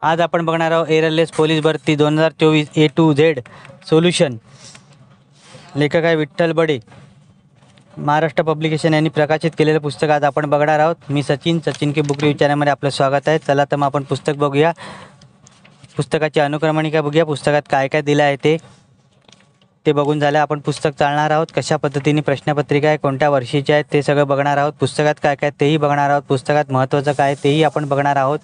आज आपण बघणार आहोत एअरलेस पोलीस भरती 2024 A to Z सोल्युशन. लेखक आहे विठ्ठल बडे. महाराष्ट्र पब्लिकेशन यांनी प्रकाशित केलेलं पुस्तक आज आपण बघणार आहोत. मी सचिन के बुक रिव्ह्यू चॅनलमध्ये आपलं स्वागत आहे. चला तर मग आपण पुस्तक बघूया. पुस्तकाची अनुक्रमणिका बघूया. पुस्तकात काय काय दिलं आहे ते बघून झालं. आपण पुस्तक चालणार आहोत. कशा पद्धतीने प्रश्नपत्रिका आहे, कोणत्या वर्षीची आहे ते सगळं बघणार आहोत. पुस्तकात काय काय तेही बघणार आहोत. पुस्तकात महत्त्वाचं काय तेही आपण बघणार आहोत.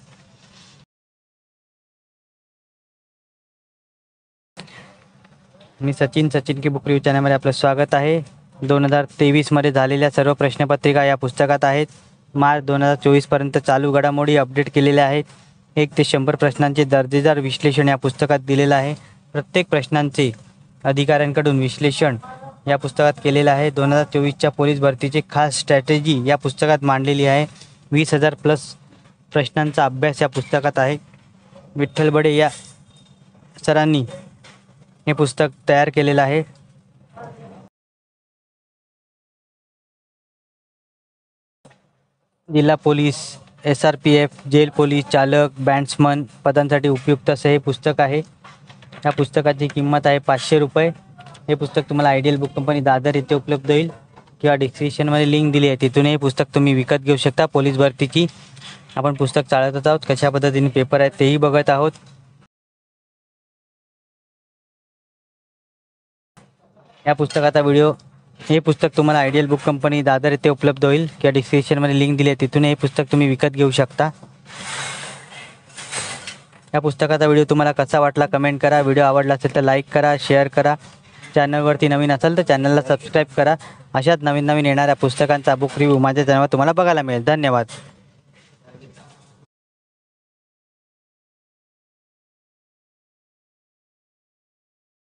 मी सचिन की बुक रिव्ह्यू चॅनलमध्ये आपलं स्वागत आहे. 2023मध्ये झालेल्या सर्व प्रश्नपत्रिका या पुस्तकात आहेत. मार्च 2024पर्यंत चालू घडामोडी अपडेट केलेल्या आहेत. 1 ते 100 प्रश्नांचे दर्जेदार विश्लेषण या पुस्तकात दिलेलं आहे. प्रत्येक प्रश्नांचे अधिकाऱ्यांकडून विश्लेषण या पुस्तकात केलेलं आहे. 2024च्या पोलीस भरतीची खास स्ट्रॅटेजी या पुस्तकात मांडलेली आहे. 20,000+ प्रश्नांचा अभ्यास या पुस्तकात आहे. विठ्ठल बडे या सरांनी हे पुस्तक तयार केलेलं आहे. जिल्हा पोलीस, SRPF, जेल पोलीस, चालक, बॅट्समन पदांसाठी उपयुक्त असं हे पुस्तक आहे. या पुस्तकाची किंमत आहे 500 रुपये. हे पुस्तक तुम्हाला आयडियल बुक कंपनी दादर येथे उपलब्ध होईल किंवा डिस्क्रिप्शनमध्ये लिंक दिली आहे, तिथून हे पुस्तक तुम्ही विकत घेऊ शकता. पोलीस भरतीची आपण पुस्तक चालवत आहोत. कशा पद्धतीने पेपर आहेत तेही बघत आहोत. या पुस्तकाचा व्हिडिओ, हे पुस्तक तुम्हाला आयडियल बुक कंपनी दादर येथे उपलब्ध होईल किंवा डिस्क्रिप्शनमध्ये लिंक दिली आहे, तिथून हे पुस्तक तुम्ही विकत घेऊ शकता. या पुस्तकाचा व्हिडिओ तुम्हाला कसा वाटला कमेंट करा. व्हिडिओ आवडला असेल तर लाईक करा, शेअर करा. चॅनलवरती नवीन असाल तर चॅनलला सबस्क्राईब करा. अशाच नवीन येणाऱ्या पुस्तकांचा बुक रिव्ह्यू माझ्या चॅनलवर तुम्हाला बघायला मिळेल. धन्यवाद.